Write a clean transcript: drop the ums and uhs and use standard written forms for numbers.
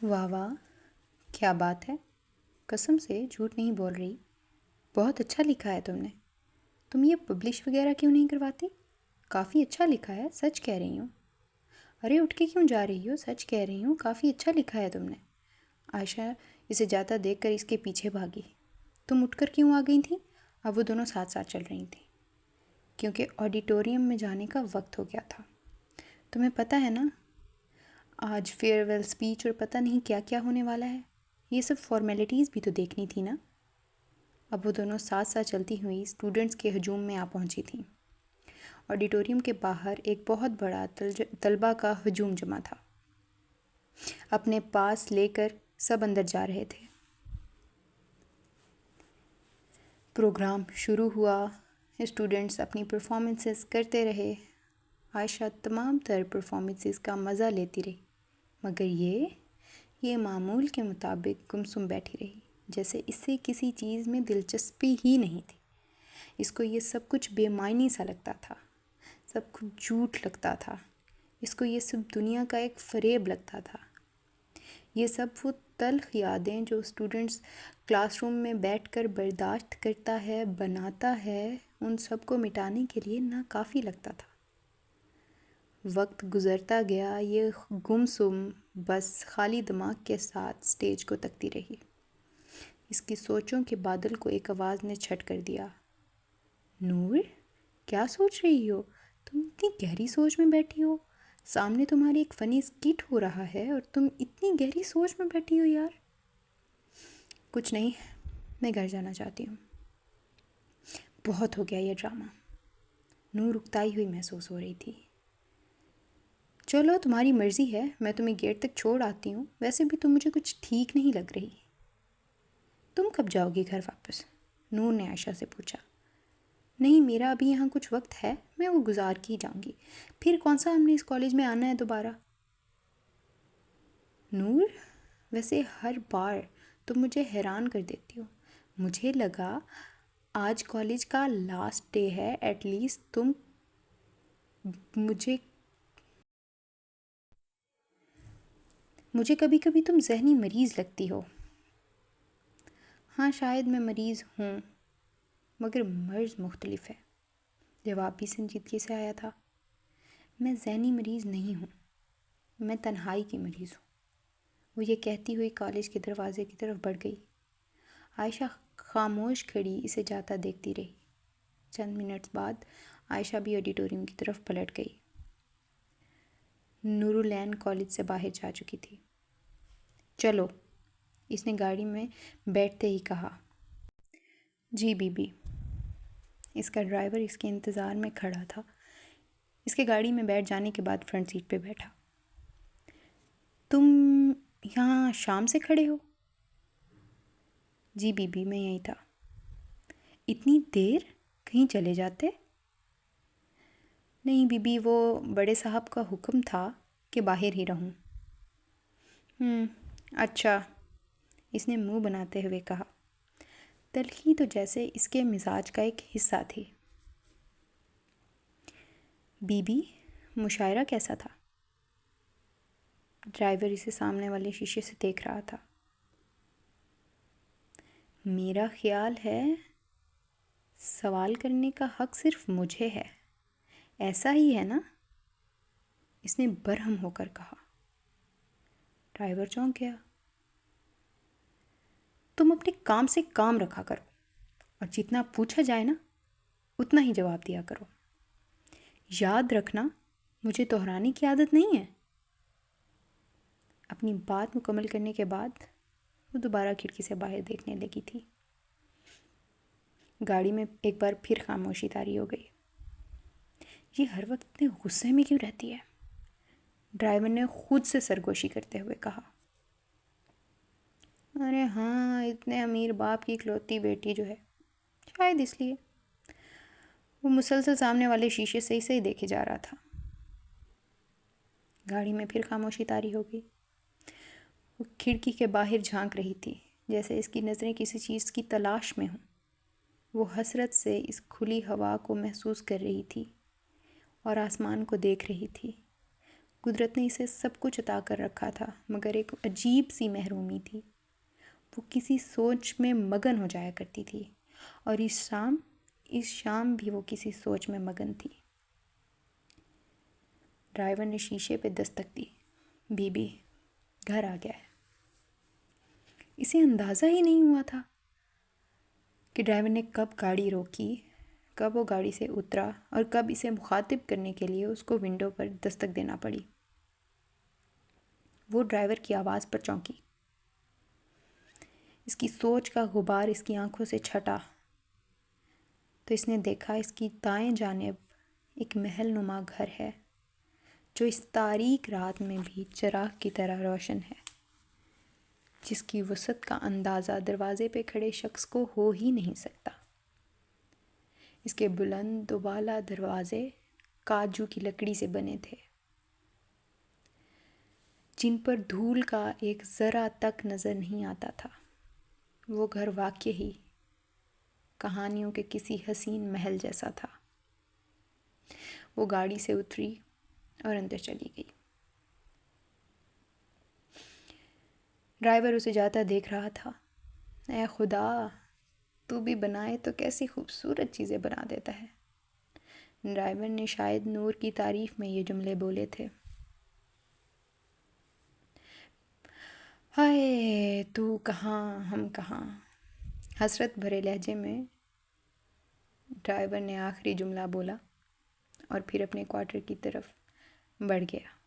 واہ واہ، کیا بات ہے! قسم سے جھوٹ نہیں بول رہی، بہت اچھا لکھا ہے تم نے۔ تم یہ پبلش وغیرہ کیوں نہیں کرواتی؟ کافی اچھا لکھا ہے، سچ کہہ رہی ہوں۔ ارے اٹھ کے کیوں جا رہی ہو؟ سچ کہہ رہی ہوں، کافی اچھا لکھا ہے تم نے۔ عائشہ اسے جاتا دیکھ کر اس کے پیچھے بھاگی۔ تم اٹھ کر کیوں آ گئی تھیں؟ اب وہ دونوں ساتھ ساتھ چل رہی تھیں کیونکہ آڈیٹوریم میں جانے کا وقت ہو گیا تھا۔ تمہیں پتہ ہے نا، آج فیئر ویل اسپیچ اور پتہ نہیں کیا کیا ہونے والا ہے۔ یہ سب فارمیلٹیز بھی تو دیکھنی تھی نا۔ اب وہ دونوں ساتھ ساتھ چلتی ہوئی اسٹوڈنٹس کے ہجوم میں آ پہنچی تھیں۔ آڈیٹوریم کے باہر ایک بہت بڑا طلبہ کا ہجوم جمع تھا۔ اپنے پاس لے کر سب اندر جا رہے تھے۔ پروگرام شروع ہوا، اسٹوڈنٹس اپنی پرفارمنسز کرتے رہے۔ عائشہ تمام تر پرفارمنسز کا مزہ لیتی رہی، مگر یہ معمول کے مطابق گمسم بیٹھی رہی، جیسے اسے کسی چیز میں دلچسپی ہی نہیں تھی۔ اس کو یہ سب کچھ بے معنی سا لگتا تھا، سب کچھ جھوٹ لگتا تھا۔ اس کو یہ سب دنیا کا ایک فریب لگتا تھا۔ یہ سب وہ تلخ یادیں جو اسٹوڈنٹس کلاس روم میں بیٹھ کر برداشت کرتا ہے، بناتا ہے، ان سب کو مٹانے کے لیے ناکافی لگتا تھا۔ وقت گزرتا گیا، یہ گمسم بس خالی دماغ کے ساتھ سٹیج کو تکتی رہی۔ اس کی سوچوں کے بادل کو ایک آواز نے چھٹ کر دیا۔ نور، کیا سوچ رہی ہو؟ تم اتنی گہری سوچ میں بیٹھی ہو۔ سامنے تمہاری ایک فنی اسکٹ ہو رہا ہے اور تم اتنی گہری سوچ میں بیٹھی ہو یار۔ کچھ نہیں، میں گھر جانا چاہتی ہوں۔ بہت ہو گیا یہ ڈرامہ۔ نور اکتائی ہوئی محسوس ہو رہی تھی۔ چلو تمہاری مرضی ہے، میں تمہیں گیٹ تک چھوڑ آتی ہوں، ویسے بھی تم مجھے کچھ ٹھیک نہیں لگ رہی۔ تم کب جاؤ گی گھر واپس؟ نور نے عائشہ سے پوچھا۔ نہیں، میرا ابھی یہاں کچھ وقت ہے، میں وہ گزار کے ہی جاؤں گی، پھر کون سا ہم نے اس کالج میں آنا ہے دوبارہ۔ نور، ویسے ہر بار تم مجھے حیران کر دیتی ہو۔ مجھے لگا آج کالج کا لاسٹ ڈے ہے، ایٹ لیسٹ تم مجھے کبھی کبھی تم ذہنی مریض لگتی ہو۔ ہاں شاید میں مریض ہوں، مگر مرض مختلف ہے۔ جواب بھی سنجیدگی سے آیا تھا۔ میں ذہنی مریض نہیں ہوں، میں تنہائی کی مریض ہوں۔ وہ یہ کہتی ہوئی کالج کے دروازے کی طرف بڑھ گئی۔ عائشہ خاموش کھڑی اسے جاتا دیکھتی رہی۔ چند منٹس بعد عائشہ بھی آڈیٹوریم کی طرف پلٹ گئی۔ نورالعین کالج سے باہر جا چکی تھی۔ چلو، اس نے گاڑی میں بیٹھتے ہی کہا۔ G B be. اس کا ڈرائیور اس کے انتظار میں کھڑا تھا۔ اس کے گاڑی میں بیٹھ جانے کے بعد فرنٹ سیٹ پہ بیٹھا۔ تم یہاں شام سے کھڑے ہو؟ جی بی بی، میں یہیں تھا۔ اتنی دیر؟ کہیں چلے جاتے؟ نہیں بی بی، وہ بڑے صاحب کا حکم تھا کہ باہر ہی رہوں۔ اچھا، اس نے منہ بناتے ہوئے کہا۔ تلخی تو جیسے اس کے مزاج کا ایک حصہ تھی۔ بی بی، مشاعرہ کیسا تھا؟ ڈرائیور اسے سامنے والے شیشے سے دیکھ رہا تھا۔ میرا خیال ہے سوال کرنے کا حق صرف مجھے ہے، ایسا ہی ہے نا؟ اس نے برہم ہو کر کہا۔ ڈرائیور چونک گیا۔ تم اپنے کام سے کام رکھا کرو اور جتنا پوچھا جائے نا اتنا ہی جواب دیا کرو۔ یاد رکھنا، مجھے دہرانے کی عادت نہیں ہے۔ اپنی بات مکمل کرنے کے بعد وہ دوبارہ کھڑکی سے باہر دیکھنے لگی تھی۔ گاڑی میں ایک بار پھر خاموشی طاری ہو گئی۔ یہ ہر وقت اتنے غصے میں کیوں رہتی ہے؟ ڈرائیور نے خود سے سرگوشی کرتے ہوئے کہا۔ ارے ہاں، اتنے امیر باپ کی اکلوتی بیٹی جو ہے، شاید اس لیے۔ وہ مسلسل سامنے والے شیشے سے ہی دیکھے جا رہا تھا۔ گاڑی میں پھر خاموشی طاری ہو گئی۔ وہ کھڑکی کے باہر جھانک رہی تھی، جیسے اس کی نظریں کسی چیز کی تلاش میں ہوں۔ وہ حسرت سے اس کھلی ہوا کو محسوس کر رہی تھی اور آسمان کو دیکھ رہی تھی۔ قدرت نے اسے سب کچھ عطا کر رکھا تھا، مگر ایک عجیب سی محرومی تھی۔ وہ کسی سوچ میں مگن ہو جایا کرتی تھی، اور اس شام بھی وہ کسی سوچ میں مگن تھی۔ ڈرائیور نے شیشے پہ دستک دی۔ بی بی گھر آ گیا ہے۔ اسے اندازہ ہی نہیں ہوا تھا کہ ڈرائیور نے کب گاڑی روکی، کب وہ گاڑی سے اترا، اور کب اسے مخاطب کرنے کے لیے اس کو ونڈو پر دستک دینا پڑی۔ وہ ڈرائیور کی آواز پر چونکی۔ اس کی سوچ کا غبار اس کی آنکھوں سے چھٹا تو اس نے دیکھا اس کی دائیں جانب ایک محل نما گھر ہے جو اس تاریک رات میں بھی چراغ کی طرح روشن ہے، جس کی وسعت کا اندازہ دروازے پہ کھڑے شخص کو ہو ہی نہیں سکتا۔ اس کے بلند و بالا دروازے کاجو کی لکڑی سے بنے تھے، جن پر دھول کا ایک ذرہ تک نظر نہیں آتا تھا۔ وہ گھر واقعی کہانیوں کے کسی حسین محل جیسا تھا۔ وہ گاڑی سے اتری اور اندر چلی گئی۔ ڈرائیور اسے جاتا دیکھ رہا تھا۔ اے خدا، تو بھی بنائے تو کیسی خوبصورت چیزیں بنا دیتا ہے۔ ڈرائیور نے شاید نور کی تعریف میں یہ جملے بولے تھے۔ ہائے تو کہاں ہم کہاں، حسرت بھرے لہجے میں ڈرائیور نے آخری جملہ بولا اور پھر اپنے کوارٹر کی طرف بڑھ گیا۔